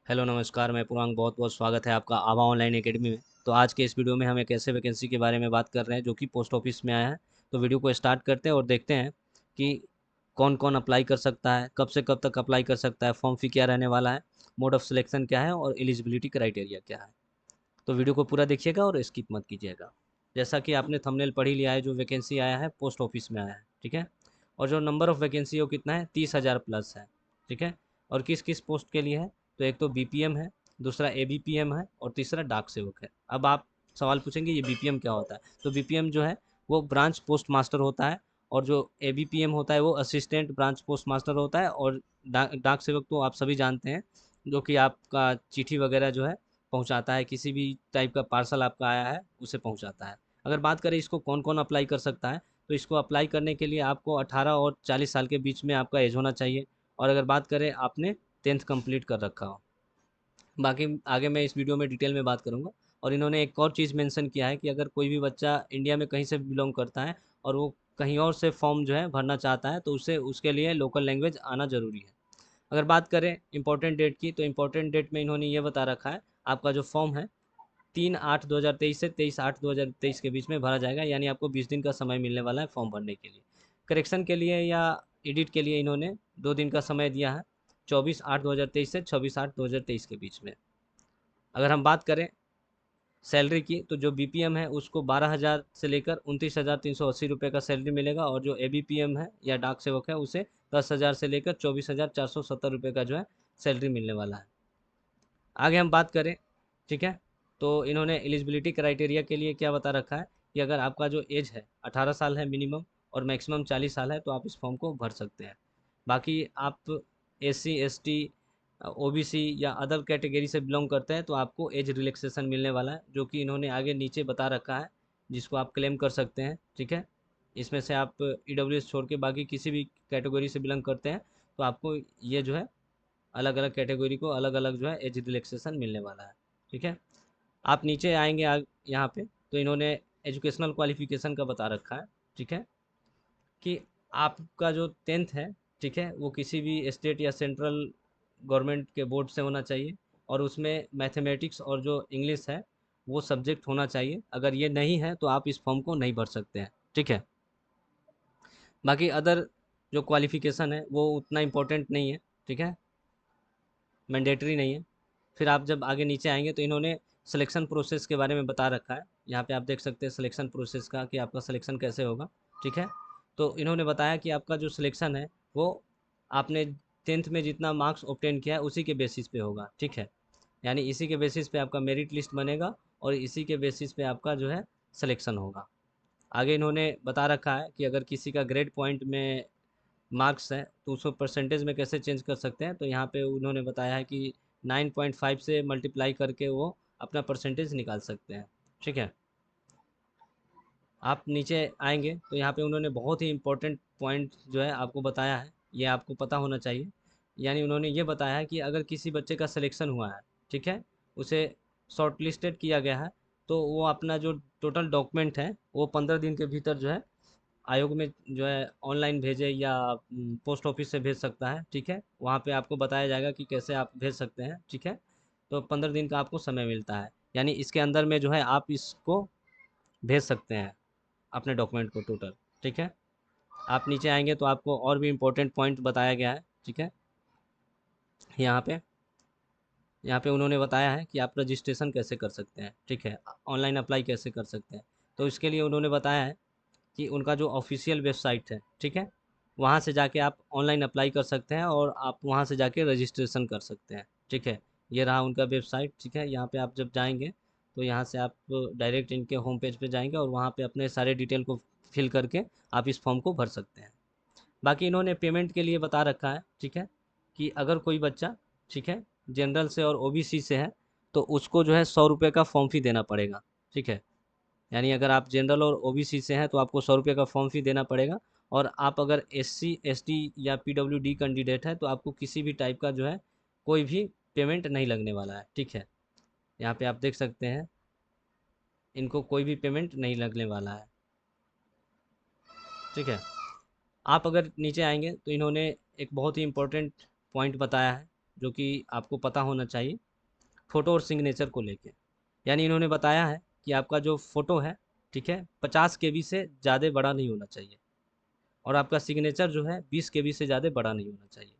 Hello नमस्कार, मैं पूर्वांग। बहुत बहुत स्वागत है आपका आभा ऑनलाइन एकेडमी में। तो आज के इस वीडियो में हम एक ऐसे वैकेंसी के बारे में बात कर रहे हैं जो कि पोस्ट ऑफिस में आया है। तो वीडियो को स्टार्ट करते हैं और देखते हैं कि कौन कौन अप्लाई कर सकता है, कब से कब तक अप्लाई कर सकता है, फॉर्म फी क्या रहने वाला है, मोड ऑफ सिलेक्शन क्या है और एलिजिबिलिटी क्राइटेरिया क्या है। तो वीडियो को पूरा देखिएगा और स्किप मत कीजिएगा। जैसा कि आपने थंबनेल पढ़ ही लिया है, जो वैकेंसी आया है पोस्ट ऑफिस में आया है, ठीक है। और जो नंबर ऑफ़ वैकेंसी है वो कितना है, 30,000 प्लस है, ठीक है। और किस किस पोस्ट के लिए है, तो एक तो बीपीएम है, दूसरा एबीपीएम है और तीसरा डाक सेवक है। अब आप सवाल पूछेंगे ये बीपीएम क्या होता है, तो बीपीएम जो है वो ब्रांच पोस्ट मास्टर होता है, और जो एबीपीएम होता है वो असिस्टेंट ब्रांच पोस्ट मास्टर होता है। और डाक सेवक तो आप सभी जानते हैं, जो कि आपका चिट्ठी वगैरह जो है पहुंचाता है, किसी भी टाइप का पार्सल आपका आया है उसे पहुंचाता है। अगर बात करें इसको कौन कौन अप्लाई कर सकता है, तो इसको अप्लाई करने के लिए आपको 18 और 40 साल के बीच में आपका एज होना चाहिए। और अगर बात करें आपने 10th कंप्लीट कर रखा हो। बाकी आगे मैं इस वीडियो में डिटेल में बात करूँगा। और इन्होंने एक और चीज़ मेंशन किया है कि अगर कोई भी बच्चा इंडिया में कहीं से बिलोंग करता है और वो कहीं और से फॉर्म जो है भरना चाहता है, तो उसे उसके लिए लोकल लैंग्वेज आना ज़रूरी है। अगर बात करें इंपॉर्टेंट डेट की, तो इंपॉर्टेंट डेट में इन्होंने ये बता रखा है, आपका जो फॉर्म है 3/8/2023 से 23/8/2023 के बीच में भरा जाएगा। यानी आपको 20 दिन का समय मिलने वाला है फॉर्म भरने के लिए। करेक्शन के लिए या एडिट के लिए इन्होंने 2 दिन का समय दिया है, 24/8/2023 से 26/8/2023 के बीच में। अगर हम बात करें सैलरी की, तो जो बीपीएम है उसको 12,000 से लेकर 29,380 रुपये का सैलरी मिलेगा, और जो एबीपीएम है या डाक सेवक है उसे 10,000 से लेकर 24,470 रुपये का जो है सैलरी मिलने वाला है। आगे हम बात करें, ठीक है, तो इन्होंने एलिजिबिलिटी क्राइटेरिया के लिए क्या बता रखा है कि अगर आपका जो एज है 18 साल है मिनिमम और मैक्सिमम 40 साल है, तो आप इस फॉर्म को भर सकते हैं। बाकी आप एससी एसटी ओबीसी या अदर कैटेगरी से बिलोंग करते हैं तो आपको एज रिलैक्सेशन मिलने वाला है, जो कि इन्होंने आगे नीचे बता रखा है, जिसको आप क्लेम कर सकते हैं, ठीक है। इसमें से आप ईडब्ल्यूएस छोड़ के बाकी किसी भी कैटेगरी से बिलोंग करते हैं तो आपको ये जो है अलग अलग कैटेगरी को अलग अलग जो है एज रिलैक्सेशन मिलने वाला है, ठीक है। आप नीचे आएंगे यहाँ पे, तो इन्होंने एजुकेशनल क्वालिफिकेशन का बता रखा है, ठीक है, कि आपका जो 10th है, ठीक है, वो किसी भी स्टेट या सेंट्रल गवर्नमेंट के बोर्ड से होना चाहिए, और उसमें मैथमेटिक्स और जो इंग्लिश है वो सब्जेक्ट होना चाहिए। अगर ये नहीं है तो आप इस फॉर्म को नहीं भर सकते हैं, ठीक है। बाकी अदर जो क्वालिफिकेशन है वो उतना इम्पोर्टेंट नहीं है, ठीक है, मैंडेटरी नहीं है। फिर आप जब आगे नीचे आएंगे तो इन्होंने सिलेक्शन प्रोसेस के बारे में बता रखा है। यहाँ पे आप देख सकते हैं सिलेक्शन प्रोसेस का, कि आपका सिलेक्शन कैसे होगा, ठीक है। तो इन्होंने बताया कि आपका जो सिलेक्शन है वो आपने 10th में जितना मार्क्स ऑब्टेन किया है उसी के बेसिस पे होगा, ठीक है। यानी इसी के बेसिस पे आपका मेरिट लिस्ट बनेगा और इसी के बेसिस पे आपका जो है सिलेक्शन होगा। आगे इन्होंने बता रखा है कि अगर किसी का ग्रेड पॉइंट में मार्क्स हैं तो उसको परसेंटेज में कैसे चेंज कर सकते हैं, तो यहाँ पे उन्होंने बताया है कि 9.5 से मल्टीप्लाई करके वो अपना परसेंटेज निकाल सकते हैं, ठीक है। आप नीचे आएंगे तो यहाँ पे उन्होंने बहुत ही इम्पोर्टेंट पॉइंट जो है आपको बताया है, ये आपको पता होना चाहिए। यानी उन्होंने ये बताया है कि अगर किसी बच्चे का सिलेक्शन हुआ है, ठीक है, उसे शॉर्ट लिस्टेड किया गया है, तो वो अपना जो टोटल डॉक्यूमेंट है वो 15 दिन के भीतर जो है आयोग में जो है ऑनलाइन भेजे या पोस्ट ऑफिस से भेज सकता है, ठीक है। वहाँ पे आपको बताया जाएगा कि कैसे आप भेज सकते हैं, ठीक है। तो 15 दिन का आपको समय मिलता है, यानी इसके अंदर में जो है आप इसको भेज सकते हैं, अपने डॉक्यूमेंट को टोटल, ठीक है। आप नीचे आएंगे तो आपको और भी इम्पोर्टेंट पॉइंट बताया गया है, ठीक है। यहाँ पे यहाँ पे उन्होंने बताया है कि आप रजिस्ट्रेशन कैसे कर सकते हैं, ठीक है, ऑनलाइन अप्लाई कैसे कर सकते हैं। तो इसके लिए उन्होंने बताया है कि उनका जो ऑफिशियल वेबसाइट है, ठीक है, वहाँ से जाके आप ऑनलाइन अप्लाई कर सकते हैं और आप वहाँ से जाके रजिस्ट्रेशन कर सकते हैं, ठीक है। ये रहा उनका वेबसाइट, ठीक है। यहाँ पे आप जब जाएंगे तो यहाँ से आप डायरेक्ट इनके होम पेज पे जाएंगे और वहाँ पे अपने सारे डिटेल को फिल करके आप इस फॉर्म को भर सकते हैं। बाकी इन्होंने पेमेंट के लिए बता रखा है, ठीक है, कि अगर कोई बच्चा, ठीक है, जनरल से और ओबीसी से है तो उसको जो है 100 रुपये का फॉर्म फी देना पड़ेगा, ठीक है। यानी अगर आप जनरल और ओबीसी से हैं तो आपको 100 रुपये का फॉर्म फी देना पड़ेगा। और आप अगर एससी एसटी या पीडब्ल्यूडी कैंडिडेट है तो आपको किसी भी टाइप का जो है कोई भी पेमेंट नहीं लगने वाला है, ठीक है। यहाँ पे आप देख सकते हैं इनको कोई भी पेमेंट नहीं लगने वाला है, ठीक है। आप अगर नीचे आएंगे तो इन्होंने एक बहुत ही इम्पोर्टेंट पॉइंट बताया है, जो कि आपको पता होना चाहिए फ़ोटो और सिग्नेचर को लेके। यानी इन्होंने बताया है कि आपका जो फ़ोटो है, ठीक है, 50 केबी से ज़्यादा बड़ा नहीं होना चाहिए और आपका सिग्नेचर जो है 20 केबी से ज़्यादा बड़ा नहीं होना चाहिए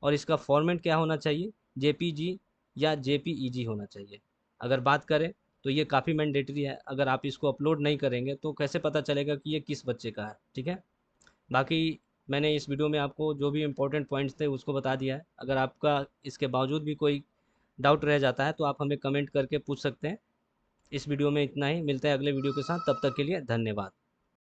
और इसका फॉर्मेट क्या होना चाहिए, जेपीजी या जेपीईजी होना चाहिए। अगर बात करें तो ये काफ़ी मैंडेटरी है, अगर आप इसको अपलोड नहीं करेंगे तो कैसे पता चलेगा कि ये किस बच्चे का है, ठीक है। बाकी मैंने इस वीडियो में आपको जो भी इम्पोर्टेंट पॉइंट्स थे उसको बता दिया है। अगर आपका इसके बावजूद भी कोई डाउट रह जाता है तो आप हमें कमेंट करके पूछ सकते हैं। इस वीडियो में इतना ही, मिलते हैं अगले वीडियो के साथ, तब तक के लिए धन्यवाद।